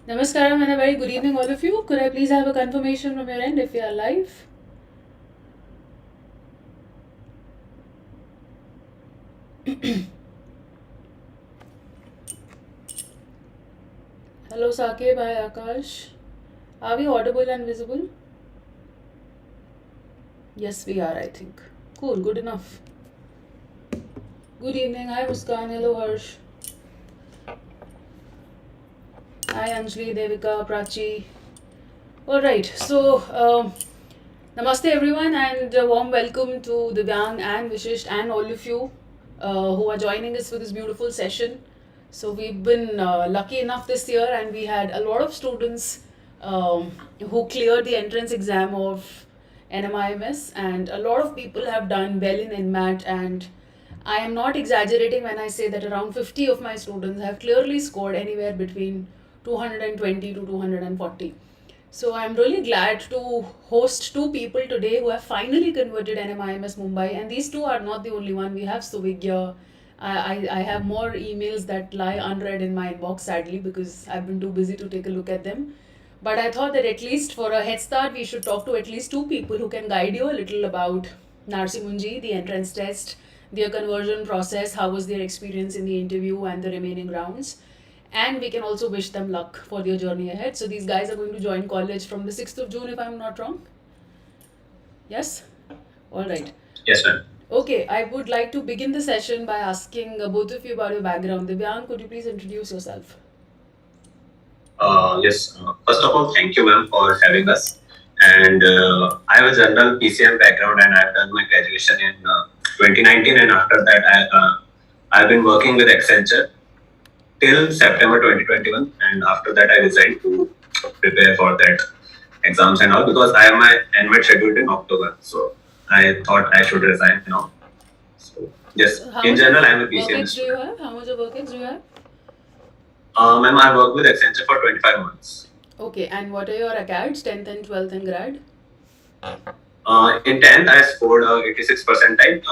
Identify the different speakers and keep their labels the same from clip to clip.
Speaker 1: Namaskaram and a very good evening, all of you. Could I please have a confirmation from your end if you are live? Hello, Sakib. Hi, Akash. Are we audible and visible? Yes, we are, I think. Cool, good enough. Good evening. Hi, Muskan. Hello, Harsh. Hi, Anjali, Devika, Prachi. Alright, so namaste everyone and a warm welcome to Divyang and Vishisht and all of you who are joining us for this beautiful session. So we've been lucky enough this year and we had a lot of students who cleared the entrance exam of NMIMS and a lot of people have done well in NMAT, and I am not exaggerating when I say that around 50 of my students have clearly scored anywhere between 220 to 240. So I'm really glad to host two people today who have finally converted NMIMS Mumbai, and these two are not the only one. We have Suvigya. I have more emails that lie unread in my inbox, sadly, because I've been too busy to take a look at them. But I thought that at least for a head start, we should talk to at least two people who can guide you a little about Narsimunji, the entrance test, their conversion process, how was their experience in the interview and the remaining rounds. And we can also wish them luck for their journey ahead. So these guys are going to join college from the 6th of June, if I'm not wrong. Yes? All right.
Speaker 2: Yes, ma'am.
Speaker 1: Okay, I would like to begin the session by asking both of you about your background. Divyang, could you please introduce yourself?
Speaker 2: Yes. First of all, thank you, ma'am, for having us. And I have a general PCM background, and I've done my graduation in 2019. And after that, I've been working with Accenture till September 2021. And after that, I resigned to prepare for that exams and all, because I have my NMIT scheduled in October. So I thought I should resign now. So yes,
Speaker 1: So
Speaker 2: in general, I'm a
Speaker 1: work
Speaker 2: PCM
Speaker 1: ex do you
Speaker 2: student.
Speaker 1: have? How much of work ex do you have?
Speaker 2: Ma'am, I worked with Accenture for 25 months.
Speaker 1: Okay, and what are your ACADs, 10th and 12th and grad?
Speaker 2: In 10th, I scored 86 percent, and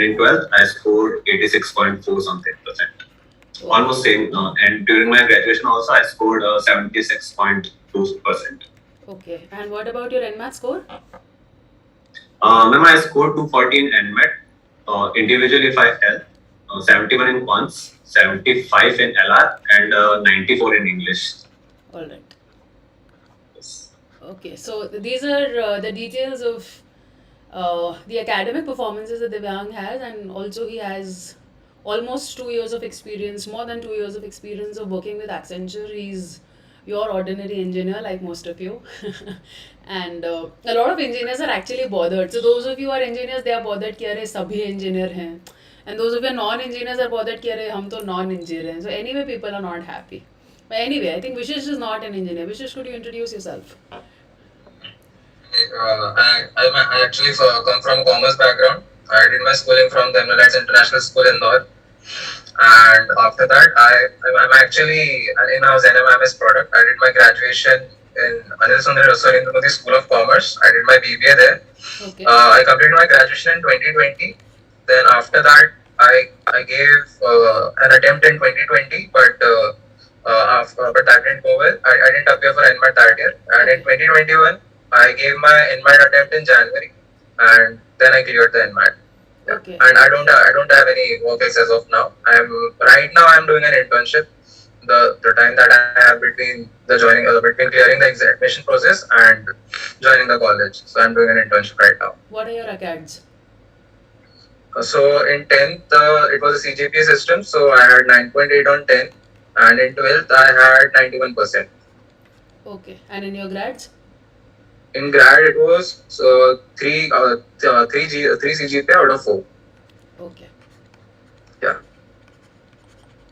Speaker 2: in 12th, I scored 86.4 something percent.
Speaker 1: Oh.
Speaker 2: Almost same. And during my graduation also, I scored 76.2%.
Speaker 1: Okay, and what about your NMAT score?
Speaker 2: Ma'am, I scored 240 in NMAT. Individually, if I tell, 71 in Quants, 75 in LR, and 94 in English.
Speaker 1: All right.
Speaker 2: Yes.
Speaker 1: Okay, so these are the details of the academic performances that Divyang has, and also he has almost 2 years of experience, more than 2 years of experience of working with Accenture. He's your ordinary engineer, like most of you. And a lot of engineers are actually bothered. So those of you who are engineers, they are bothered कि अरे सभी engineer हैं. And those of you non-engineers are bothered कि अरे हम तो non-engineer हैं. So anyway, people are not happy. But anyway, I think Vishish is not an engineer. Vishish, could you introduce yourself?
Speaker 3: I actually come from commerce background. I did my schooling from the NMIMS International School in Indore. And after that, I'm actually an in-house NMIMS product. I did my graduation in Anil Sundar Indumati School of Commerce. I did my BBA there.
Speaker 1: Okay.
Speaker 3: I completed my graduation in 2020. Then after that, I gave an attempt in 2020, but that didn't go well. I didn't appear for NMAT that year. And in 2021, I gave my NMAT attempt in January, and then I cleared the NMAT.
Speaker 1: Okay.
Speaker 3: And I don't have any work as of now. I'm doing an internship. The time that I have between clearing the admission process and joining the college, so I'm doing an internship right now.
Speaker 1: What are your ACADs?
Speaker 3: So in 10th, it was a CGPA system, so I had 9.8 on 10, and in 12th I had 91%.
Speaker 1: Okay, and in your grads?
Speaker 3: In grad, it was three CGPA out of 4.
Speaker 1: Okay.
Speaker 3: Yeah.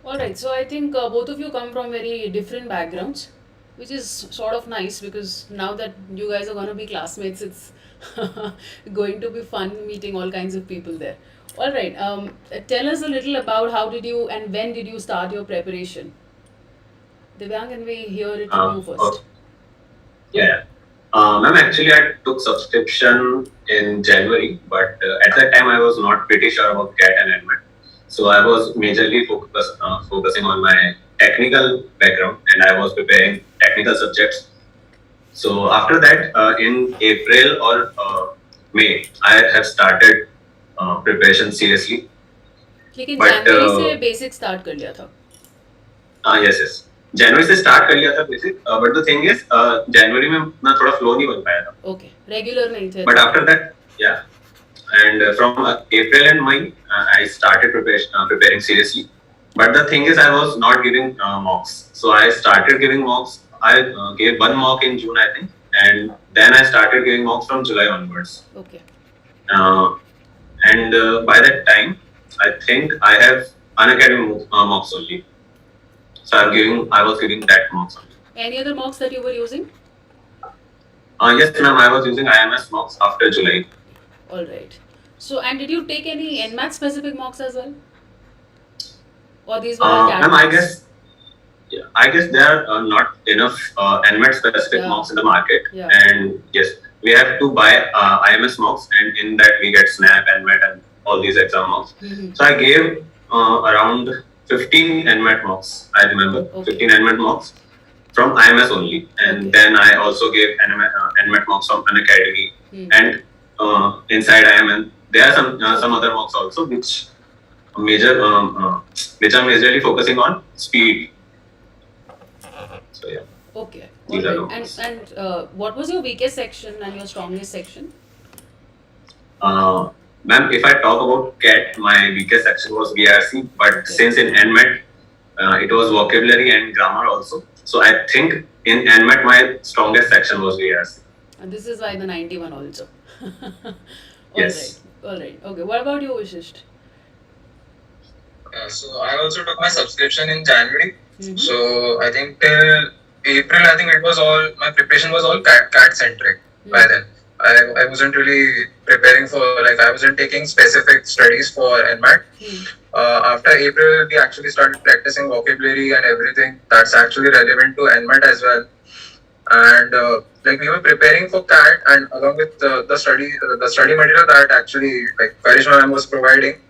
Speaker 1: Alright, so I think both of you come from very different backgrounds, which is sort of nice because now that you guys are going to be classmates, it's going to be fun meeting all kinds of people there. Alright, tell us a little about how did you and when did you start your preparation? Divyang, can we hear it from you first?
Speaker 2: Yeah. Ma'am, actually, I took subscription in January, but at that time I was not pretty sure about CAT and NEET. So I was majorly focusing on my technical background and I was preparing technical subjects. So after that, in April or May, I have started preparation seriously.
Speaker 1: लेकिन
Speaker 2: But
Speaker 1: जनवरी से basic start कर लिया था.
Speaker 2: yes, yes. जनवरी से start कर लिया था basic, but the thing is जनवरी में उतना थोड़ा फ्लो नहीं बन पाया था.
Speaker 1: ओके, रेगुलर नहीं थे.
Speaker 2: बट आफ्टर दैट, या, and from April and May, I started preparing seriously. But the thing is, I was not giving mocks. So I started giving mocks. I gave one mock in June, I think, and then I started giving mocks from July onwards.
Speaker 1: Okay.
Speaker 2: And by that time, I think I have Unacademy mocks only. So I was giving that mocks only.
Speaker 1: Any other mocks that you were using?
Speaker 2: Yes, ma'am. I was using IMS mocks after July.
Speaker 1: All right. So, and did you take any NMAT specific mocks as well? Or these were CAT?
Speaker 2: Ma'am, I guess there are not enough NMAT specific mocks in the market.
Speaker 1: Yeah.
Speaker 2: And yes, we have to buy IMS mocks, and in that we get SNAP, NMAT, and all these exam mocks.
Speaker 1: Mm-hmm.
Speaker 2: So I gave around 15 NMAT mocks. I remember 15 NMAT mocks from IMS only, and then I also gave NMAT mocks from Unacademy, and inside IMN there are some other mocks also which are majorly focusing on speed. So yeah.
Speaker 1: Okay.
Speaker 2: These are the
Speaker 1: And
Speaker 2: mocks.
Speaker 1: what was your weakest section and your strongest section?
Speaker 2: Ma'am, if I talk about CAT, my weakest section was VRC, but since in NMAT it was vocabulary and grammar also. So I think in NMAT my strongest section was VRC.
Speaker 1: And this is why the 91 also.
Speaker 2: Yes.
Speaker 1: All right. Okay. What about you, Vishisht?
Speaker 3: So I also took my subscription in January.
Speaker 1: Mm-hmm.
Speaker 3: So I think till April, I think my preparation was all CAT centric by then. I wasn't really preparing for, I wasn't taking specific studies for NMAT. After April, we actually started practicing vocabulary and everything that's actually relevant to NMAT as well. And we were preparing for CAT, and along with the study material that actually Karishma was providing,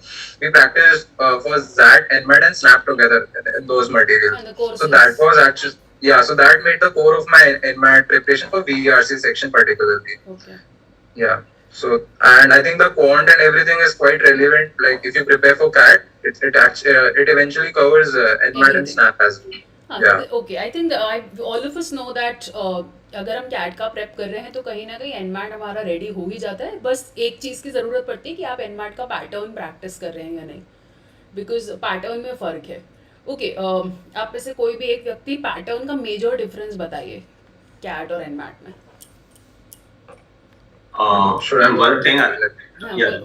Speaker 3: we practiced for ZAT, NMAT, and SNAP together in those materials. So that was actually so that made the core of my NMAT preparation for VRC section particularly.
Speaker 1: Okay.
Speaker 3: Yeah. So, and I think the quant and everything is quite relevant. Like if you prepare for CAT, it eventually covers NMAT and SNAP as well.
Speaker 1: Yeah. Okay, I think all of us know that अगर हम cat का prep कर रहे हैं तो कहीं ना कहीं एनमैट हमारा रेडी हो ही जाता है. बस एक चीज़ की ज़रूरत पड़ती है कि आप एनमैट का पैटर्न प्रैक्टिस कर रहे हैं या नहीं, बिकॉज पैटर्न में फ़र्क है. ओके, आप में से कोई भी एक व्यक्ति पैटर्न का मेजर डिफरेंस बताइए कैट और एनमैट में.
Speaker 2: One thing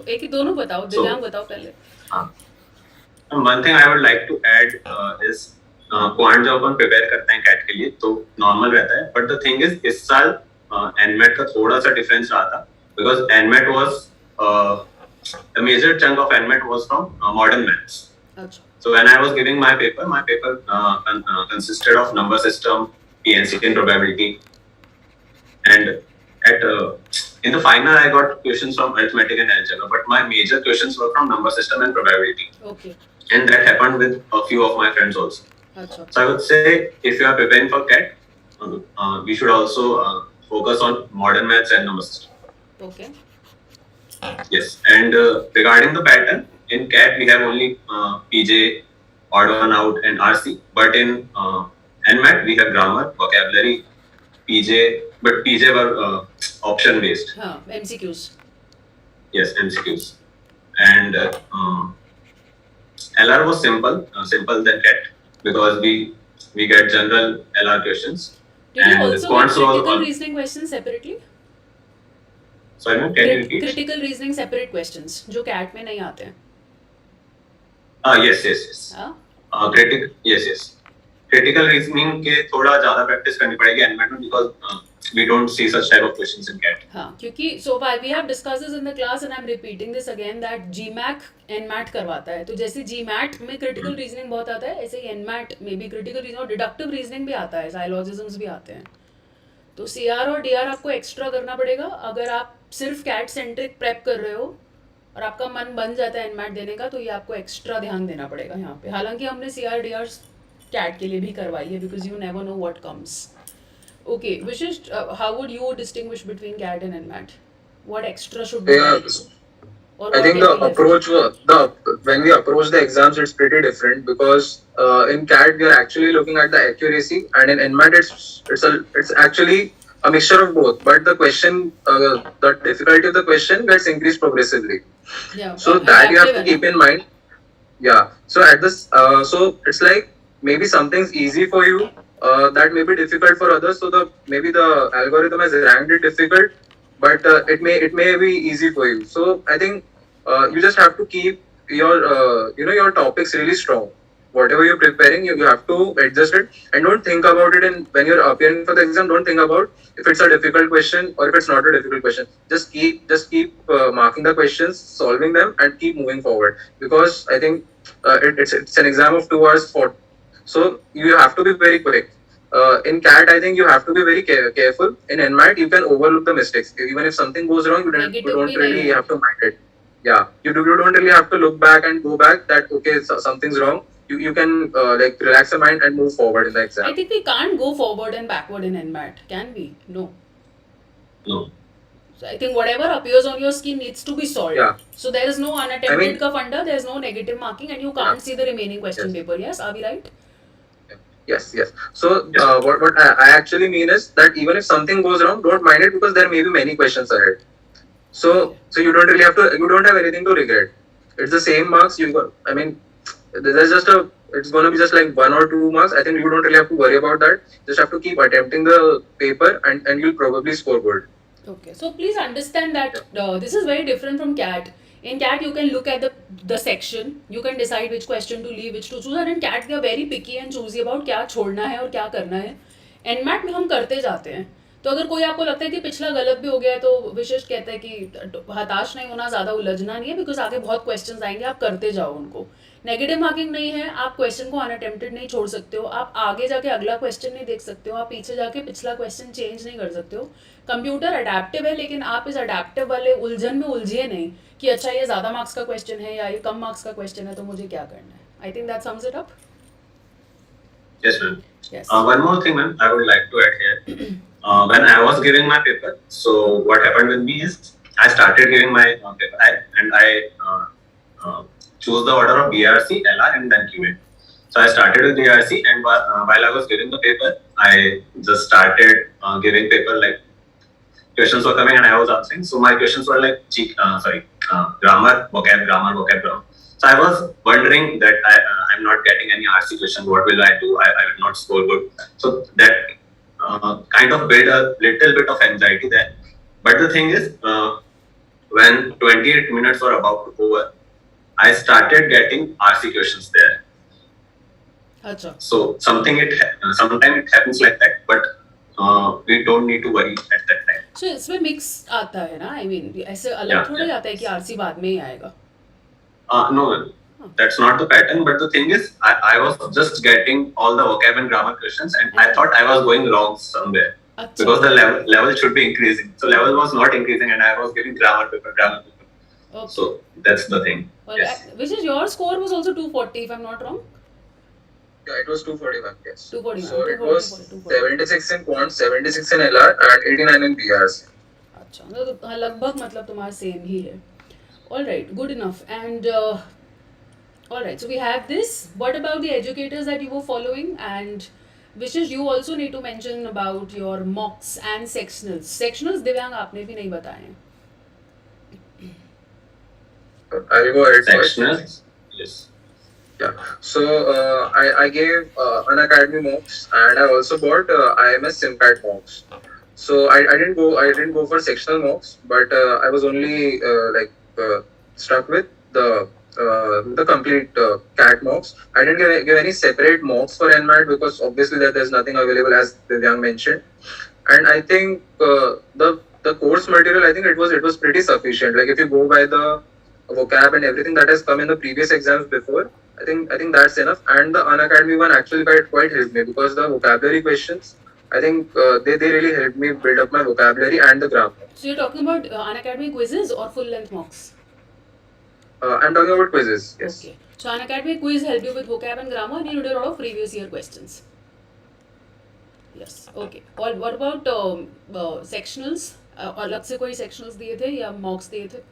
Speaker 1: एक ही दोनों बताओ. दिव्यांग बताओ पहले.
Speaker 2: One thing I would like to add is quant जब अपन प्रिपेयर करते हैं कैट के लिए तो नॉर्मल रहता है, बट द थिंग इज इस साल एनमेट का थोड़ा सा डिफरेंस रहा था, because NMAT was the major chunk of NMAT was from modern maths. So when I was giving my paper consisted of number system, PNC and probability, and in the final I got questions from arithmetic and algebra, but my major questions were from number system and probability.
Speaker 1: Okay.
Speaker 2: And that happened with a few of my friends also.
Speaker 1: Achha. So
Speaker 2: I would say if you are preparing for CAT, we should also focus on modern maths and number system.
Speaker 1: Okay.
Speaker 2: Yes, and regarding the pattern, in CAT we have only PJ, odd one out, and RC. But in NMAT we have grammar, vocabulary, PJ, but PJ were option based.
Speaker 1: MCQs.
Speaker 2: Yes, MCQs, and LR was simple than CAT because we get general LR questions.
Speaker 1: Did you
Speaker 2: and
Speaker 1: also get critical reasoning questions separately?
Speaker 2: Sorry, ma'am, can you repeat?
Speaker 1: Critical reasoning separate questions जो CAT में नहीं आते हैं.
Speaker 2: Yes. Yes. Critical reasoning के थोड़ा ज़्यादा practice करनी पड़ेगी NMAT में because we don't see such type of questions in CAT.
Speaker 1: हाँ, क्योंकि so far we have discussed this in the class and I'm repeating this again that GMAT NMAT करवाता है. तो जैसे GMAT में critical reasoning बहुत आता है, ऐसे ही NMAT में भी critical reasoning और deductive reasoning भी आता है, syllogisms भी आते हैं. तो CR और DR आपको एक्स्ट्रा करना पड़ेगा अगर आप सिर्फ कैट सेंट्रिक प्रेप कर रहे हो और आपका मन बन जाता है एनमैट देने का, तो ये आपको एक्स्ट्रा ध्यान देना पड़ेगा यहाँ पे. हालांकि हमने CR DR CAT के लिए भी करवाइए because you never know what comes. Okay, Vishisht, how would you distinguish between CAT and NMAT? What extra should be done? Or
Speaker 3: I
Speaker 1: what
Speaker 3: think
Speaker 1: can
Speaker 3: the
Speaker 1: be left?
Speaker 3: approach, when we approach the exams, it's pretty different because in CAT we are actually looking at the accuracy, and in NMAT it's actually a mixture of both. But the question, the difficulty of the question gets increased progressively.
Speaker 1: Yeah,
Speaker 3: So that you have
Speaker 1: adaptive
Speaker 3: to
Speaker 1: है
Speaker 3: keep
Speaker 1: ना?
Speaker 3: in mind. Yeah. So at this, so it's like maybe something's easy for you, that may be difficult for others. So maybe the algorithm has ranked it difficult, but it may be easy for you. So I think you just have to keep your your topics really strong. Whatever you're preparing, you have to adjust it, and don't think about it. And when you're appearing for the exam, don't think about if it's a difficult question or if it's not a difficult question. Just keep marking the questions, solving them, and keep moving forward. Because I think it's an exam of 2 hours for, so you have to be very quick. In CAT, I think you have to be very careful. In NMAT, you can overlook the mistakes. Even if something goes wrong, you
Speaker 1: Negative
Speaker 3: don't
Speaker 1: भी नहीं
Speaker 3: really
Speaker 1: है.
Speaker 3: have to mind it. Yeah, you don't really have to look back and go back that okay, something's wrong. You can like relax your mind and move forward in the exam.
Speaker 1: I think we can't go forward and backward in NMAT. Can we? No.
Speaker 2: No.
Speaker 1: So I think whatever appears on your screen needs to be solved.
Speaker 3: Yeah.
Speaker 1: So there is no unattempted
Speaker 3: I mean-
Speaker 1: ka funda, there is no negative marking, and you can't see the remaining question
Speaker 3: Yes.
Speaker 1: paper. Yes, are we right?
Speaker 3: Yes. So what I actually mean is that even if something goes wrong, don't mind it because there may be many questions ahead. So you don't really have to. You don't have anything to regret. It's the same marks you got. I mean, there's just a. It's gonna be just like 1 or 2 marks. I think you don't really have to worry about that. Just have to keep attempting the paper, and you'll probably score good.
Speaker 1: Okay, so please understand that this is very different from CAT. In CAT, you can look at the section, you can decide which question to leave, which to choose, and in CAT they are very picky and choosy about क्या छोड़ना है और क्या करना है. NMAT में हम करते जाते हैं. तो अगर कोई आपको लगता है कि पिछला गलत भी हो गया है तो विशिष्ट कहता है कि हताश नहीं होना, ज़्यादा उलझना नहीं है, बिकॉज आगे बहुत क्वेश्चंस आएंगे, आप करते जाओ उनको. नेगेटिव मार्किंग नहीं है, आप क्वेश्चन को अनअटेम्प्टेड नहीं छोड़ सकते हो, आप आगे जाके अगला क्वेश्चन नहीं देख सकते हो, आप पीछे जाके पिछला क्वेश्चन चेंज नहीं कर सकते हो. कंप्यूटर अडेप्टिव है, लेकिन आप इस अडेप्टिव वाले उलझन में उलझिए नहीं कि अच्छा ये ज़्यादा मार्क्स का क्वेश्चन है या ये कम मार्क्स का क्वेश्चन है तो मुझे क्या करना है. I think that sums it up.
Speaker 2: Yes, ma'am.
Speaker 1: Yes.
Speaker 2: One more thing, ma'am, I would like to add here. When I was giving my paper, so what happened with me is I started giving my paper and I choose the order of BRC, LR, and then QA. So I started with BRC, and while I was giving the paper, I just started giving paper like questions were coming and I was answering. So my questions were like grammar, vocab. So I was wondering that I'm not getting any RC question. What will I do? I will not score good. So that kind of build a little bit of anxiety there. But the thing is, when 28 minutes were about to over, I started getting RC questions there.
Speaker 1: अच्छा.
Speaker 2: So sometimes it happens like that, but we don't need to worry at that time.
Speaker 1: So इसमें mix आता है ना, I mean ऐसे अलग थोड़ा आता है कि आरसी बाद में ही आएगा.
Speaker 2: No, that's not the pattern. But the thing is, I was just getting all the vocab and grammar questions, and I thought I was going wrong somewhere.
Speaker 1: अच्छा.
Speaker 2: Because the level should be increasing. So level was not increasing, and I was getting grammar paper.
Speaker 1: Okay.
Speaker 2: So that's the thing.
Speaker 1: Well,
Speaker 2: Yes.
Speaker 1: which is your score was also 240 if I'm not wrong.
Speaker 3: Yeah, it was 241. Yes.
Speaker 1: 241.
Speaker 3: So it
Speaker 1: 240,
Speaker 3: was
Speaker 1: 240.
Speaker 3: 76 in quant, 76 in LR, and 89 in BRC.
Speaker 1: अच्छा, तो हाँ, लगभग मतलब तुम्हारा same ही है. All right, good enough. And all right, so we have this. What about the educators that you were following? And Vishish, you also need to mention about your mocks and sectionals. Sectionals, Divyang, आपने भी नहीं बताए हैं.
Speaker 3: I'll go ahead first.
Speaker 2: Sectionals. Yes.
Speaker 3: Yeah. So I gave Unacademy mocks, and I also bought IMS SimCAT mocks. So I didn't go for sectional mocks, but I was only stuck with the complete CAT mocks. I didn't give any separate mocks for NMAT because obviously there's nothing available, as Divyang mentioned. And I think the course material, I think it was pretty sufficient. Like if you go by the vocab and everything that has come in the previous exams before, I think that's enough. And the Unacademy one actually quite helped me because the vocabulary questions, I think they really helped me build up my vocabulary and the grammar.
Speaker 1: So you're talking about Unacademy quizzes or full length mocks?
Speaker 3: I'm talking about quizzes. Yes.
Speaker 1: Okay. So Unacademy quiz help you with vocab and grammar, and you did a lot of previous year questions. Yes, okay. और what about sectionals? अलग से कोई sectionals दिए थे या mocks दिए थे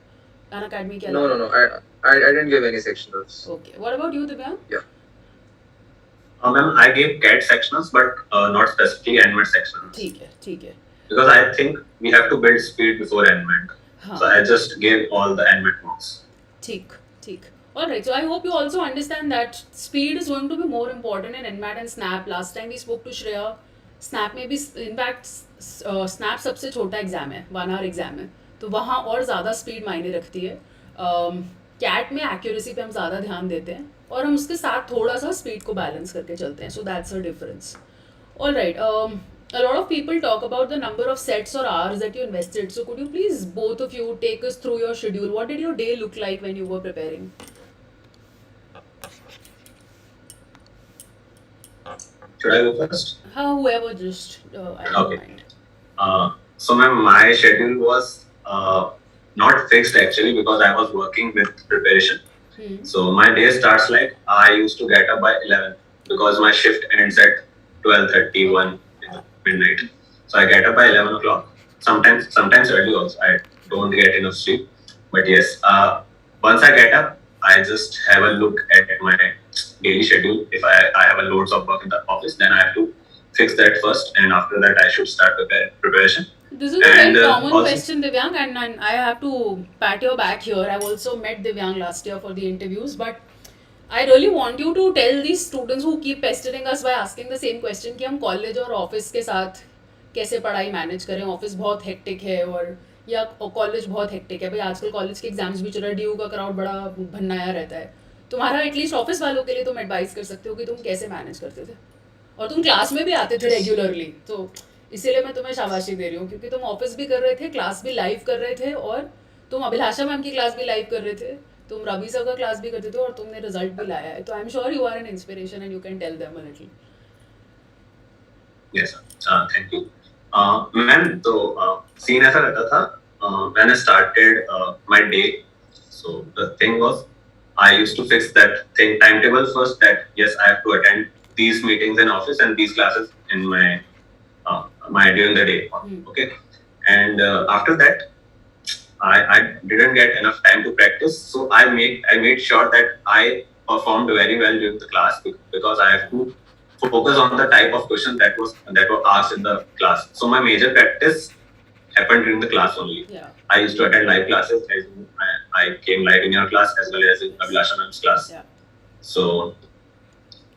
Speaker 1: Unacademy के
Speaker 3: No,
Speaker 1: अलावा?
Speaker 3: no, no. I didn't give any sectionals.
Speaker 1: Okay. What about you, Divyang?
Speaker 3: Yeah.
Speaker 2: Ma'am, I gave CAT sectionals, but not specifically NMIMS sectionals.
Speaker 1: ठीक है.
Speaker 2: Because I think we have to build speed before NMIMS.
Speaker 1: हाँ.
Speaker 2: So I just gave all the NMIMS marks.
Speaker 1: ठीक. Alright, so I hope you also understand that speed is going to be more important in NMAT and SNAP. Last time we spoke to Shreya, SNAP में भी in fact SNAP सबसे छोटा exam है, 1 hour exam है, तो वहाँ और ज़्यादा स्पीड मायने रखती है. कैट में एक्यूरेसी पे हम ज़्यादा ध्यान देते हैं और हम उसके साथ थोड़ा सा स्पीड को बैलेंस करके चलते हैं. So that's a difference. Alright, a lot of people talk about the number of sets or hours that you invested. So could you please, both of you, take us through your schedule? What did your day look like when you were preparing?
Speaker 2: Should I go first?
Speaker 1: Whoever just, I don't mind.
Speaker 2: So ma'am, my schedule was not fixed actually because I was working with preparation. So my day starts like I used to get up by 11 because my shift ends at 12:31 in the midnight. So I get up by 11 o'clock. Sometimes early also. I don't get enough sleep. But yes, once I get up, I just have a look at my daily schedule. If I have a loads of work in the office, then I have to fix that first, and after that I should start preparation.
Speaker 1: This is a very common question, Divyang, and I have to pat your back here. I've also met Divyang last year for the interviews, but I really want you to tell these students who keep pestering us by asking the same question कि हम college और office के साथ कैसे पढ़ाई manage करें. Office बहुत hectic है और या कॉलेज बहुत हेक्टिक है. भाई आजकल कॉलेज के एग्जाम्स भी चल रहा है, ड्यू का क्राउड बड़ा भन्नाया रहता है. तुम्हारा एटलीस्ट ऑफिस वालों के लिए तुम एडवाइस कर सकते हो कि तुम कैसे मैनेज करते थे, और तुम क्लास में भी आते थे रेगुलरली, तो इसीलिए मैं तुम्हें शाबाशी दे रही हूँ क्योंकि तुम ऑफिस भी कर रहे थे, क्लास भी लाइव कर रहे थे, और तुम अभिलाषा मैम की क्लास भी लाइव कर रहे थे, तुम रवि सर का क्लास भी करते थे, और तुमने रिजल्ट भी लाया है. तो I am sure you are an inspiration and you can tell them a little.
Speaker 2: Yes, thank you. Ma'am, तो scene ऐसा रहता था when I started my day. So the thing was, I used to fix that thing timetable first. That yes, I have to attend these meetings in office and these classes in my during the day. Okay, and after that, I didn't get enough time to practice. So I made sure that I performed very well during the class because I have to focus on the type of question that were asked in the class. So my major practice happened during the class only.
Speaker 1: Yeah.
Speaker 2: I used to attend live classes. I came live in your class as well as in Abhilasha ma'am's class.
Speaker 1: Yeah.
Speaker 2: So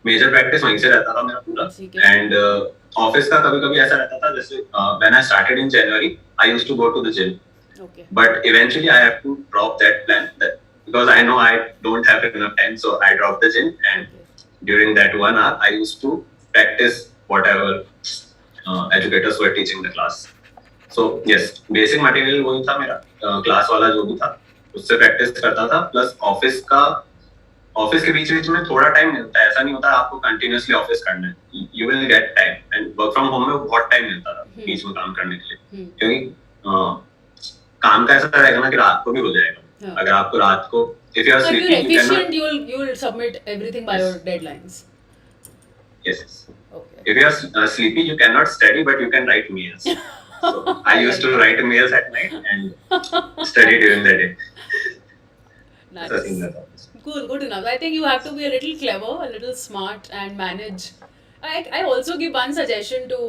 Speaker 2: major practice वहीं से रहता था मेरा पूरा. And office का कभी-कभी ऐसा रहता था जैसे when I started in January, I used to go to the gym.
Speaker 1: Okay.
Speaker 2: But eventually I have to drop that plan because I know I don't have enough time, so I dropped the gym, and during that 1 hour I used to practice whatever educators were teaching the class. So yes, basic material वही था मेरा, class वाला जो भी था उससे practice करता था. प्लस ऑफिस के बीच में थोड़ा टाइम मिलता है. ऐसा नहीं होता आपको कंटिन्यूअसली ऑफिस करना है. You will get time, and work from home में बहुत टाइम मिलता था बीच में काम करने के लिए, क्योंकि काम का ऐसा रहेगा ना कि रात को भी हो जाएगा. अगर आपको रात को if you are sleeping,
Speaker 1: you will submit everything by your deadlines.
Speaker 2: Yes.
Speaker 1: Okay.
Speaker 2: If you are sleepy, you cannot study, but you can write mails. So I used to write mails at night and study during the day.
Speaker 1: Nice. Cool, good enough. I think you have to be a little clever, a little smart, and manage. I also give one suggestion to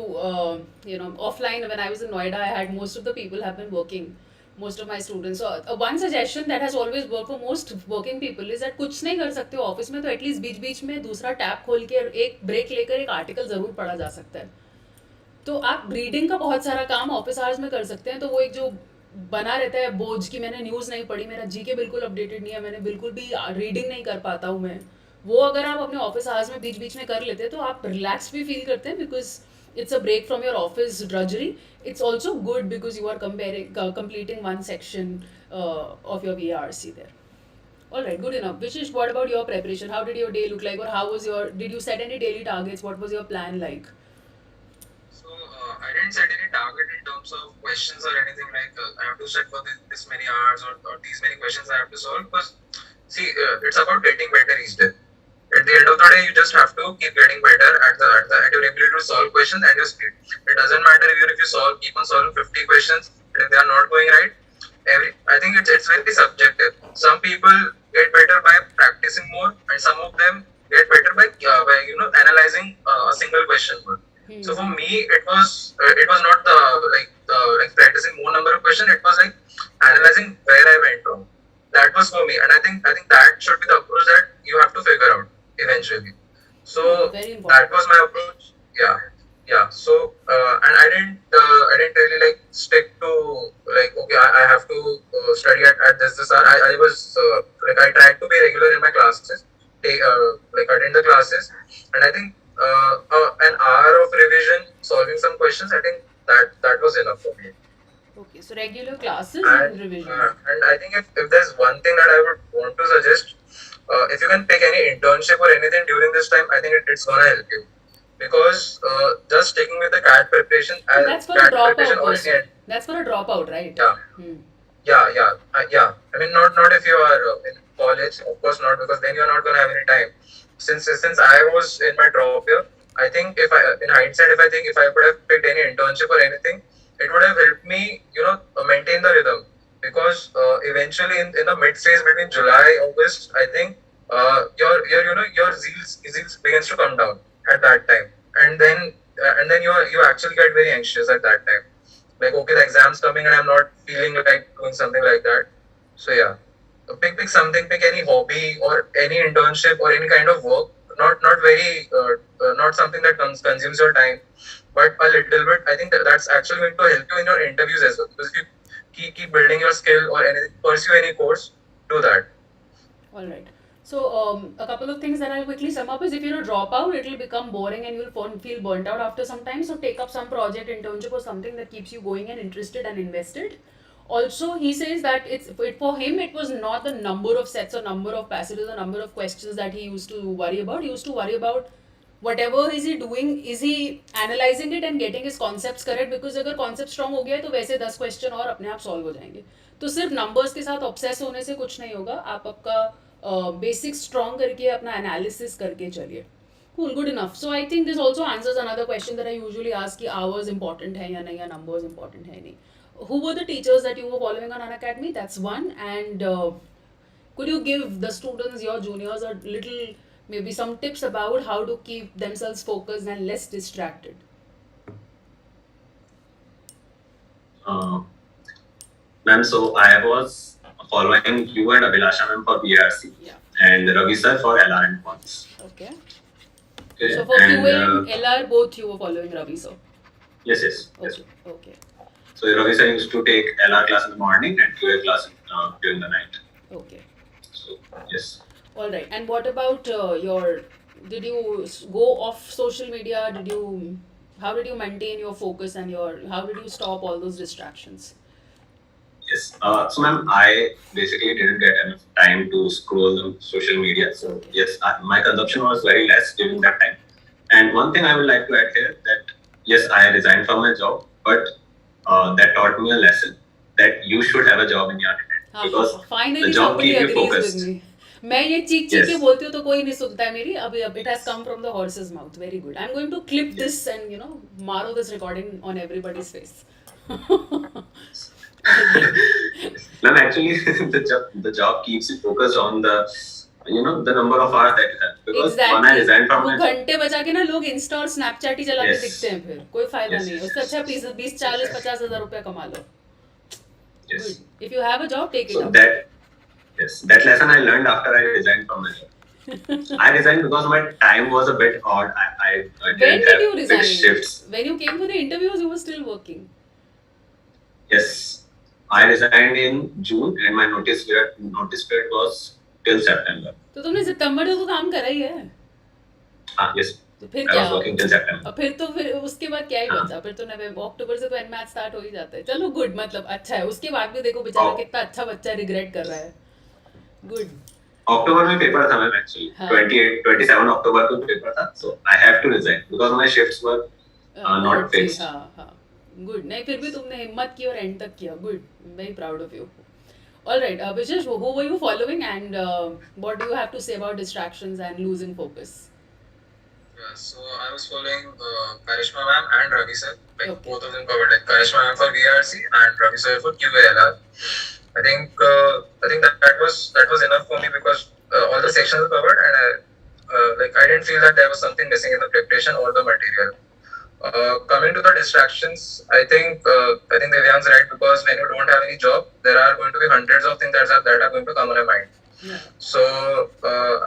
Speaker 1: offline. When I was in Noida, I had most of the people have been working, most of my students. So one suggestion that has always worked for most working people is that कुछ नहीं कर सकते हो office में, तो at least बीच बीच में दूसरा tab खोल के एक ब्रेक लेकर एक आर्टिकल जरूर पढ़ा जा सकता है. तो आप रीडिंग का बहुत सारा काम ऑफिस आवर्स में कर सकते हैं. तो वो एक जो बना रहता है बोझ की मैंने न्यूज़ नहीं पढ़ी, मेरा जीके बिल्कुल अपडेटेड नहीं है, मैंने बिल्कुल भी रीडिंग नहीं कर पाता हूँ मैं, वो अगर आप अपने ऑफिस आवर्स में बीच बीच में कर लेते हैं तो आप रिलैक्स भी फील करते हैं because it's a break from your office drudgery. It's also good because you are completing one section of your VRC there. Alright, good enough. Vishisht, what about your preparation? How did your day look like, or did you set any daily targets? What was your plan like?
Speaker 3: So I didn't set any target in terms of questions or anything like I have to set for this many hours or these many questions I have to solve. But See, it's about getting better each day. At the end of the day, you just have to keep getting better at your ability to solve questions and your speed. It doesn't matter even if you keep on solving 50 questions, if they are not going right. I think it's very subjective. Some people get better by practicing more, and some of them get better by analyzing a single question more. So for me, it was not like practicing more number of questions. It was like analyzing where I went wrong. That was for me, and I think that should be the approach that you have to figure out eventually. So
Speaker 1: Very important.
Speaker 3: that was my approach. Yeah, yeah. So and I didn't really like stick to like okay, I have to study at this hour. I was like I tried to be regular in my classes, like attend the classes, and I think an hour of revision, solving some questions. I think that was enough for me.
Speaker 1: Okay, so regular classes and revision.
Speaker 3: And I think if there's one thing that I would want to suggest, if you can pick any internship or anything during this time, I think it's gonna help you. Because just sticking with the CAT preparation,
Speaker 1: That's for a
Speaker 3: CAT
Speaker 1: dropout
Speaker 3: preparation
Speaker 1: person.
Speaker 3: already,
Speaker 1: That's for a dropout, right?
Speaker 3: yeah, yeah. I mean, not if you are in college, of course not, because then you're not gonna have any time. Since I was in my drop year, I think in hindsight, if I could have picked any internship or anything, it would have helped me, maintain the rhythm. Because eventually in the mid phase between July August, I think your zeal begins to come down at that time, and then you actually get very anxious at that time. Like okay, the exam's coming and I'm not feeling like doing something like that. So yeah, pick something, pick any hobby or any internship or any kind of work. Not very not something that consumes your time, but a little bit. I think that's actually going to help you in your interviews as well. Because if you keep building your skill or anything, pursue any course, do that.
Speaker 1: All right. So a couple of things that I'll quickly sum up is if you're a dropout, it will become boring and you'll feel burnt out after some time. So take up some project, internship, or something that keeps you going and interested and invested. Also, he says that for him it was not the number of sets or number of passages or number of questions that he used to worry about. He used to worry about whatever is he doing, is he analyzing it and getting his concepts correct, because अगर concept strong हो गया है तो वैसे 10 question और अपने आप solve हो जाएंगे. तो सिर्फ numbers के साथ obsess होने से कुछ नहीं होगा. आप आपका basic strong करके अपना analysis करके चलिए. Cool, good enough. So I think this also answers another question that I usually ask कि hours important है या नहीं, या numbers important है नहीं. Who were the teachers that you were following on Unacademy? That's one. And could you give the students, your juniors, a little, maybe some tips about how to keep themselves focused and less distracted?
Speaker 2: Ma'am, so I was following you and Abhilasha ma'am for BRC,
Speaker 1: Yeah.
Speaker 2: and Ravi sir for LR and Quants.
Speaker 1: Okay.
Speaker 2: Okay.
Speaker 1: So for
Speaker 2: and,
Speaker 1: QA and LR, both you were following Ravi sir.
Speaker 2: Yes.
Speaker 1: Okay. Okay.
Speaker 2: So Ravi sir used to take LR class in the morning and QA class during the night.
Speaker 1: Okay.
Speaker 2: So yes.
Speaker 1: All right. And what about did you go off social media? How did you maintain your focus and how did you stop all those distractions?
Speaker 2: Yes. So ma'am, I basically didn't get enough time to scroll on social media. So
Speaker 1: Okay.
Speaker 2: yes, my consumption was very less during that time. And one thing I would like to add here that yes, I resigned from my job, but that taught me a lesson that you should have a job in your hand because
Speaker 1: Finally
Speaker 2: the job
Speaker 1: somebody
Speaker 2: keep you
Speaker 1: agrees
Speaker 2: focused.
Speaker 1: with me. मैं ये चीख
Speaker 2: Yes.
Speaker 1: के बोलती हूँ तो कोई नहीं सुनता है मेरी. अब it has come from the horse's mouth. Very good. I'm going to clip this and मारो this recording on everybody's face.
Speaker 2: Ma'am, actually, the job keeps you focused on the number of hours that you have. Because when I resigned from
Speaker 1: वो
Speaker 2: my
Speaker 1: घंटे बचा के ना लोग Insta और Snapchat ही चला के
Speaker 2: Yes.
Speaker 1: दिखते हैं फिर कोई फायदा
Speaker 2: Yes.
Speaker 1: नहीं है उससे अच्छा 20-40-50,000 रुपया कमा लो.
Speaker 2: yes.
Speaker 1: Good. If you have a job, take it
Speaker 2: So
Speaker 1: up.
Speaker 2: that lesson I learned after I resigned from my job. I resigned because my time was a bit odd. I
Speaker 1: When
Speaker 2: didn't
Speaker 1: did you
Speaker 2: have
Speaker 1: resign?
Speaker 2: fixed shifts.
Speaker 1: When you came for the interviews, you were still working.
Speaker 2: Yes, I resigned in June, and my notice period was till September.
Speaker 1: तो तुमने सितंबर तक तो काम करा ही है.
Speaker 2: Yes,
Speaker 1: तो फिर
Speaker 2: I
Speaker 1: क्या
Speaker 2: was working till September.
Speaker 1: फिर उसके बाद क्या ही बचा. फिर तो नवंबर अक्टूबर से तो NMAT स्टार्ट हो ही जाता है. चलो गुड, मतलब अच्छा है. उसके बाद भी देखो बेचारा कितना अच्छा बच्चा रिग्रेट कर रहा है. गुड.
Speaker 2: October में पेपर था मैम actually.
Speaker 1: हाँ.
Speaker 2: 27 October को पेपर था, so I have to resign because my shifts were not fixed.
Speaker 1: हाँ. गुड. नहीं, फिर भी तुमने हिम्मत की और एंड तक किया. Good. Very proud of you. All right, Vishisht, who were you following, and what do you have to say about distractions and losing focus?
Speaker 3: Yeah, so I was following Karishma ma'am and Ravi sir. Like
Speaker 1: Okay.
Speaker 3: both of them covered. Like Karishma ma'am for VRC and Ravi sir for QALR. I think that was enough for me because all the sections are covered, and I didn't feel that there was something missing in the preparation or the material. Coming to the distractions, I think Divyang's right, because when you don't have any job, there are going to be hundreds of things that are going to come on your mind.
Speaker 1: Yeah.
Speaker 3: So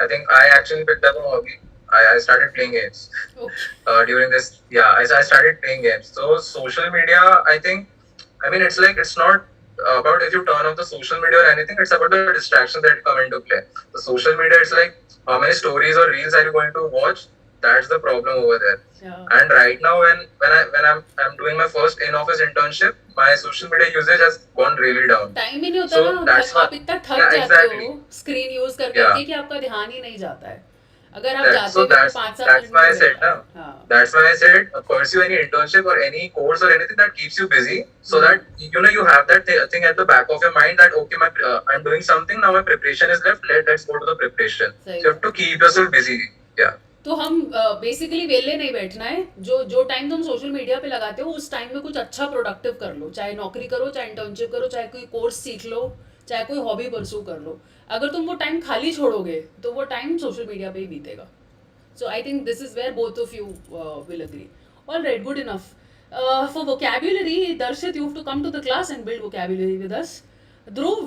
Speaker 3: I think I actually picked up a hobby. I started playing games
Speaker 1: Okay.
Speaker 3: during this. Yeah, I started playing games. So social media, it's not about if you turn off the social media or anything. It's about the distractions that come into play. The social media is like how many stories or reels are you going to watch? That's the problem over there.
Speaker 1: Yeah.
Speaker 3: And right now, when I'm doing my first in-office internship, my social media usage has gone really down.
Speaker 1: Time ही नहीं होता
Speaker 3: So
Speaker 1: ना,
Speaker 3: that's
Speaker 1: आप
Speaker 3: why,
Speaker 1: इतना थक
Speaker 3: yeah,
Speaker 1: जाते
Speaker 3: exactly.
Speaker 1: हो screen use कर
Speaker 3: Yeah.
Speaker 1: करके कि आपका ध्यान ही नहीं जाता है. अगर आप जाते
Speaker 3: So
Speaker 1: भी तो
Speaker 3: that's
Speaker 1: 5-7
Speaker 3: that's
Speaker 1: minute
Speaker 3: why I
Speaker 1: में
Speaker 3: said
Speaker 1: मिलता है.
Speaker 3: now.
Speaker 1: हाँ.
Speaker 3: That's why I said pursue any internship or any course or anything that keeps you busy, so that you have that thing at the back of your mind that okay, I'm doing something now. My preparation is left. Let's go to the preparation. So
Speaker 1: सही
Speaker 3: you have to keep yourself busy. Yeah.
Speaker 1: तो हम basically वेले नहीं बैठना है. जो time तुम social media पे लगाते हो उस टाइम में कुछ अच्छा प्रोडक्टिव कर लो. चाहे नौकरी करो, चाहे इंटर्नशिप करो, चाहे कोई कोर्स सीख लो, चाहे कोई हॉबी परसू कर लो. अगर तुम वो टाइम खाली छोड़ोगे तो वो टाइम सोशल मीडिया पे ही बीतेगा. So I think this is where both of you will agree. All right, good enough. For vocabulary, Darshit, you have to come to the class and build vocabulary with us. ध्रुव,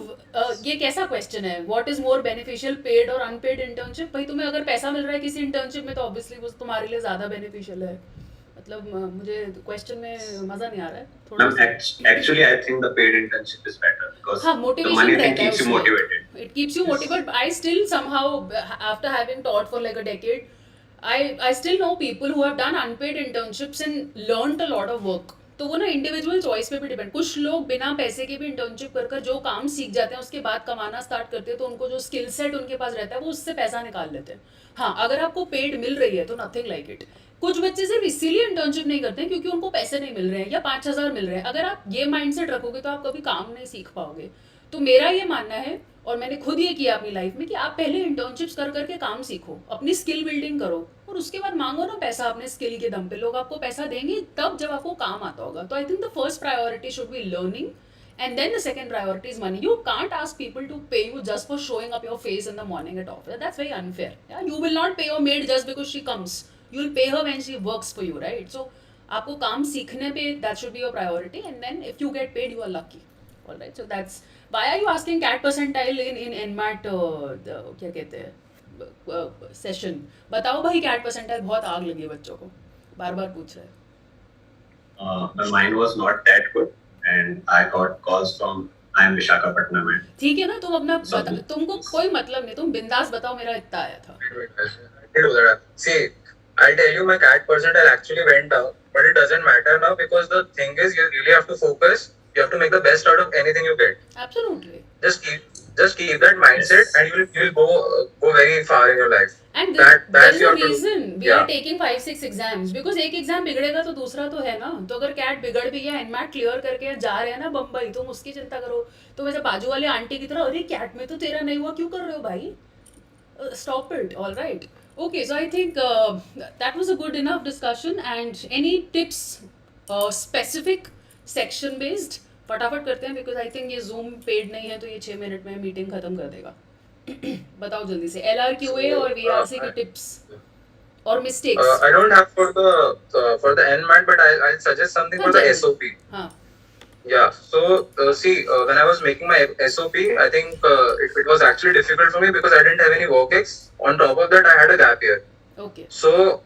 Speaker 1: ये कैसा question है? What is more beneficial, paid और unpaid internship? भाई तुम्हें अगर पैसा मिल रहा है किसी इंटर्नशिप में तो ऑब्वियसली वो तुम्हारे लिए ज़्यादा बेनिफिशियल है. मतलब मुझे क्वेश्चन में मज़ा नहीं आ रहा है थोड़ा.
Speaker 2: Actually, I think the paid internship is better because
Speaker 1: हाँ,
Speaker 2: the
Speaker 1: मोटिवेशन
Speaker 2: money thing
Speaker 1: रहता है
Speaker 2: keeps you
Speaker 1: उसमें.
Speaker 2: motivated.
Speaker 1: It keeps you motivated. But I still somehow, after having taught for like a decade, I still know people who have done unpaid internships and learned a lot of work. तो वो ना individual choice पे भी depend. कुछ लोग बिना पैसे के भी इंटर्नशिप कर जो काम सीख जाते हैं उसके बाद कमाना स्टार्ट करते हैं, तो उनको जो स्किल सेट उनके पास रहता है वो उससे पैसा निकाल लेते हैं. हाँ, अगर आपको पेड मिल रही है तो नथिंग लाइक इट. कुछ बच्चे सिर्फ इसीलिए इंटर्नशिप नहीं करते हैं क्योंकि उनको पैसे नहीं मिल रहे हैं या 5,000 मिल रहे हैं. अगर आप ये माइंडसेट रखोगे तो आप कभी काम नहीं सीख पाओगे. तो मेरा ये मानना है, और मैंने खुद ये किया अपनी लाइफ में, कि आप पहले इंटर्नशिप्स कर करके काम सीखो, अपनी स्किल बिल्डिंग करो, और उसके बाद मांगो ना पैसा अपने स्किल के दम पे. लोग आपको पैसा देंगे तब जब आपको काम आता होगा. तो I think the first priority should be learning, and then the second priority is money. You can't ask people to pay you just for showing up your face in the morning at office. That's very unfair. Yeah? You will not pay your maid just because she comes. You will pay her when she works for you, right? So आपको काम सीखने पे that should be your priority, and then if you get paid you are lucky. All right, so that's why are you asking CAT percentile in NMAT क्या कहते हैं session? बताओ भाई, CAT percentile बहुत आग लगी है बच्चों को, बार बार पूछ रहे हैं.
Speaker 2: My mind was not that good, and I got calls from I am Visakhapatnam.
Speaker 1: ठीक है ना, तुम अपना तुमको कोई मतलब नहीं, तुम बिंदास बताओ मेरा इतना आया था.
Speaker 3: See, I'll tell you, my CAT percentile actually went down, but it doesn't matter now because the thing is, you really have to focus. You have to make the best out of anything you get.
Speaker 1: Absolutely.
Speaker 3: Just keep that mindset, and you will go very far in your life.
Speaker 1: And
Speaker 3: That's
Speaker 1: there is a
Speaker 3: your
Speaker 1: reason we
Speaker 3: yeah.
Speaker 1: are taking 5-6 exams, because एक exam बिगड़ेगा तो दूसरा तो है ना. तो अगर cat बिगड़ भी गया, एनमैट क्लियर करके जा रहे हैं ना बम्बई, तुम उसकी चिंता करो. तो वैसे बाजू वाले आंटी की तरह, अरे कैट में तो तेरा नहीं हुआ, क्यों कर रहे हो भाई? Stop it. All right. Okay, so I think that was a good enough discussion. And any tips, specific section based, फटाफट करते हैं, because I think ये Zoom paid नहीं है तो ये 6 मिनट में मीटिंग खत्म कर देगा. बताओ जल्दी से LRQA और VRC की टिप्स और mistakes.
Speaker 3: I don't have for the NMAT, but I'll suggest something for the SOP.
Speaker 1: हाँ.
Speaker 3: Yeah. So see, when I was making my SOP, I think it was actually difficult for me because I didn't have any work ex. On top of that, I had a gap year.
Speaker 1: Okay.
Speaker 3: So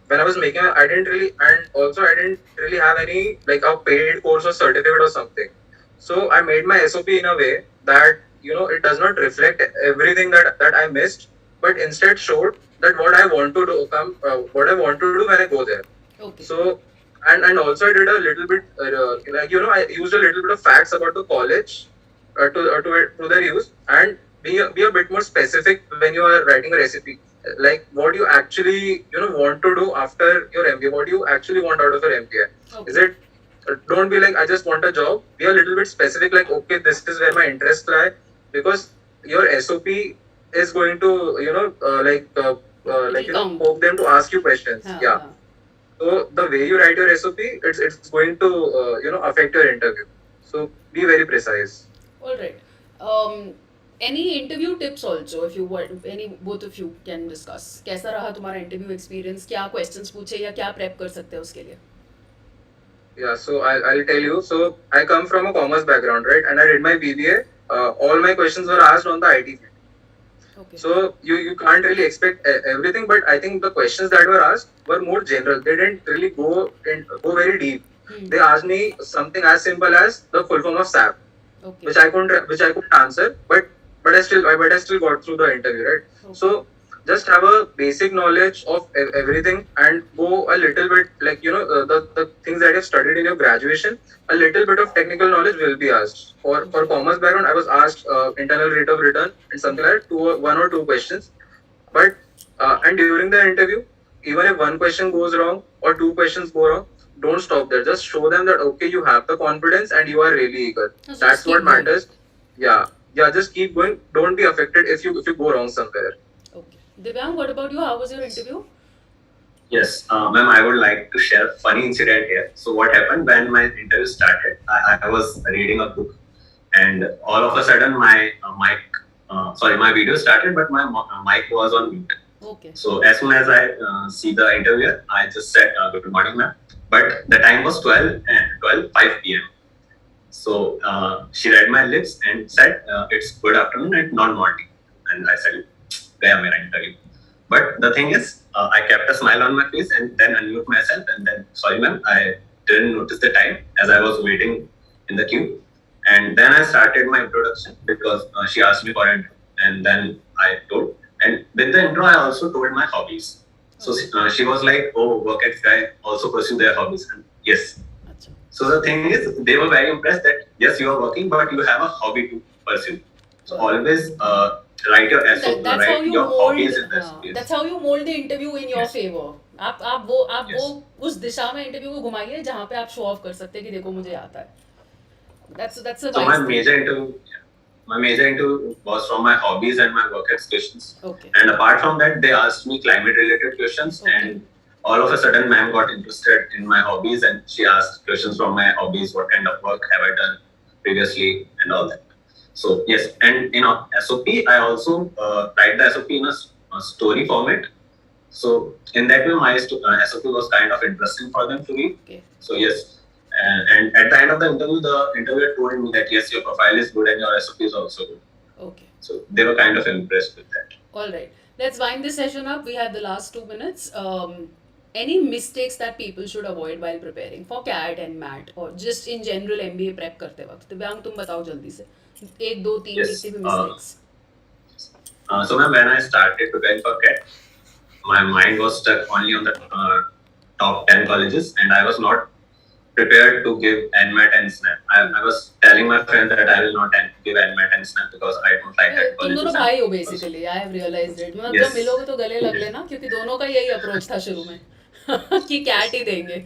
Speaker 3: when I was making, I didn't really have any like a paid course or certificate or something. So I made my SOP in a way that it does not reflect everything that I missed, but instead showed that what I want to do, what I want to do when I go there.
Speaker 1: Okay.
Speaker 3: So and also I did a little bit I used a little bit of facts about the college to their use, and be a bit more specific when you are writing a recipe. Like what you actually want to do after your MBA. What do you actually want out of your MBA?
Speaker 1: Okay.
Speaker 3: Is it don't be like, I just want a job. Be a little bit specific, like, okay, this is where my interests lie, because your SOP is going to,
Speaker 1: It will count.
Speaker 3: poke them to ask you questions.
Speaker 1: हाँ,
Speaker 3: Yeah.
Speaker 1: हाँ.
Speaker 3: So the way you write your SOP, it's going to affect your interview. So be very precise.
Speaker 1: All right. Um, any interview tips also, if you want, any both of you can discuss. कैसा रहा तुम्हारा interview experience? क्या questions पूछे या क्या prep कर सकते हैं उसके लिए?
Speaker 3: Yeah, so I'll tell you. So I come from a commerce background, right? And I did my BBA. All my questions were asked on the IT field.
Speaker 1: Okay.
Speaker 3: So you can't really expect everything, but I think the questions that were asked were more general. They didn't really go very deep. They asked me something as simple as the full form of SAP,
Speaker 1: Okay.
Speaker 3: which I couldn't answer, but I still got through the interview, right?
Speaker 1: Okay.
Speaker 3: So just have a basic knowledge of everything, and go a little bit, like, the things that you've studied in your graduation. A little bit of technical knowledge will be asked. For commerce background, I was asked internal rate of return and something like that, one or two questions. But and during the interview, even if one question goes wrong or two questions go wrong, don't stop there. Just show them that, okay, you have the confidence and you are really eager.
Speaker 1: Just
Speaker 3: That's
Speaker 1: keep
Speaker 3: what
Speaker 1: going.
Speaker 3: matters. Yeah, just keep going. Don't be affected if you go wrong somewhere.
Speaker 1: Okay. Divyang, what about you? How was your interview?
Speaker 2: Yes, ma'am, I would like to share a funny incident here. So what happened when my interview started? I was reading a book, and all of a sudden my video started, but my mic was on mute.
Speaker 1: Okay.
Speaker 2: So as soon as I see the interviewer, I just said, "Good morning, ma'am." But the time was 5 p.m. So she read my lips and said, "It's good afternoon and not morning." And I said, "Gaya mera interview." But the thing is, I kept a smile on my face and then unmute myself and then, "Sorry, ma'am, I didn't notice the time as I was waiting in the queue." And then I started my introduction because she asked me for it, and then I told. And with the intro, I also told my hobbies. So she was like, "Oh, work ex guy also pursue their hobbies." And yes.
Speaker 1: Achha.
Speaker 2: So the thing is, they were very impressed that yes, you are working, but you have a hobby to pursue. So always write your SOP,
Speaker 1: That's how
Speaker 2: write
Speaker 1: you
Speaker 2: your hobbies
Speaker 1: mold.
Speaker 2: in this.
Speaker 1: हाँ, that's how you mold the interview in your
Speaker 2: Yes.
Speaker 1: favor. आप वो
Speaker 2: Yes.
Speaker 1: उस दिशा में interview को घुमाइए जहाँ पे आप show off कर सकते हैं कि देखो मुझे आता है. That's a
Speaker 2: So
Speaker 1: wise thing.
Speaker 2: my major interview was from my hobbies and my work expectations.
Speaker 1: Okay.
Speaker 2: And apart from that, they asked me climate related questions,
Speaker 1: Okay.
Speaker 2: and all of a sudden, ma'am got interested in my hobbies, and she asked questions from my hobbies: what kind of work have I done previously, and all that. So yes, and in SOP, I also write the SOP in a story format. So in that way, my SOP was kind of interesting for them to read.
Speaker 1: Okay.
Speaker 2: So yes, and at the end of the interview, the interviewer told me that yes, your profile is good and your SOP is also good.
Speaker 1: Okay.
Speaker 2: So they were kind of impressed with that.
Speaker 1: All right. Let's wind this session up. We have the last 2 minutes. Any mistakes that people should avoid while preparing for CAT and MAT or just in general MBA prep करते वक्त? दिव्यांग तुम बताओ जल्दी से. 1, 2, 3
Speaker 2: Yes,
Speaker 1: कितनी भी mistakes.
Speaker 2: So ma'am, when I started preparing for CAT, my mind was stuck only on the top 10 colleges, and I was not prepared to give NMAT and SNAP. I was telling my friend that I will not give NMAT and SNAP because I don't like that
Speaker 1: तुम
Speaker 2: colleges.
Speaker 1: दोनों भाई हो basically. I have realized it. मतलब
Speaker 2: Yes.
Speaker 1: जब मिलोगे तो गले लग लेना क्योंकि दोनों का यही approach था शुरू में कि CAT ही देंगे.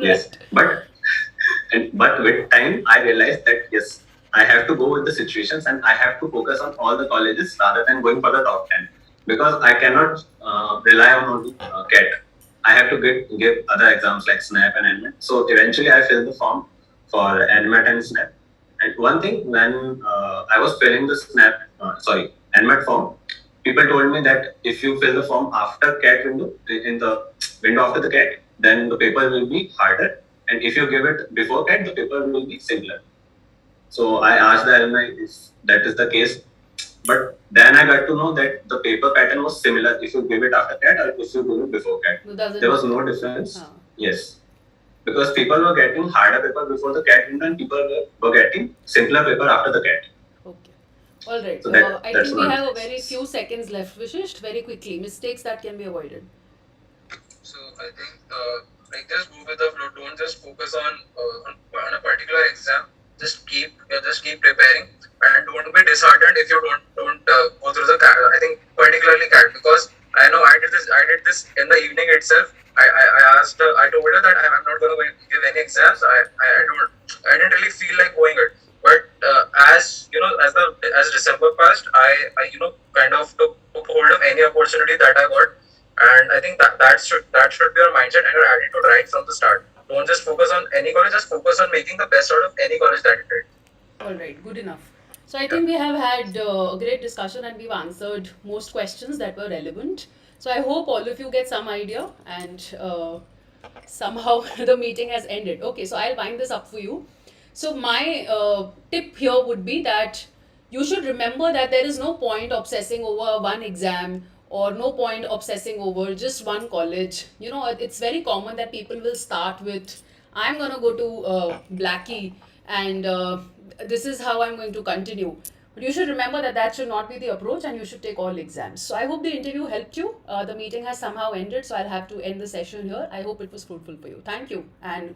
Speaker 2: Yes, but with time I realized that yes, I have to go with the situations and I have to focus on all the colleges rather than going for the top 10 because I cannot rely on only CAT. I have to give other exams like SNAP and NMAT. So eventually I filled the form for NMAT and SNAP. And one thing, when I was filling the NMAT form, people told me that if you fill the form after CAT window, in the window after the CAT, then the paper will be harder. And if you give it before CAT, the paper will be simpler. So I asked the alumni if that is the case. But then I got to know that the paper pattern was similar if you give it after CAT or if you give it before CAT. There was no difference. Yes. Because people were getting harder paper before the CAT window and people were getting simpler paper after the CAT.
Speaker 1: Okay. All right.
Speaker 2: So
Speaker 1: I think we have a very few seconds left. Vishisht, very quickly, mistakes that can be avoided.
Speaker 3: So I think just go with the flow. Don't just focus on a particular exam. Just keep preparing, and don't be disheartened if you don't go through the CAT. I think particularly CAT, because I know I did this in the evening itself. I asked her, I told her that I'm not going to give any exams. I didn't really feel like going it. But as you know, as December passed, I kind of took hold of any opportunity that I got, and I think that should be your mindset and your attitude right from the start. Don't just focus on any college, just focus on making the best out of any college that you did.
Speaker 1: All right, good enough. So I think we have had a great discussion and we've answered most questions that were relevant. So I hope all of you get some idea and somehow the meeting has ended. Okay, so I'll wind this up for you. So my tip here would be that you should remember that there is no point obsessing over one exam or no point obsessing over just one college. You know, it's very common that people will start with, I'm going to go to Blackie and this is how I'm going to continue. But you should remember that that should not be the approach and you should take all exams. So I hope the interview helped you. The meeting has somehow ended, so I'll have to end the session here. I hope it was fruitful for you. Thank you and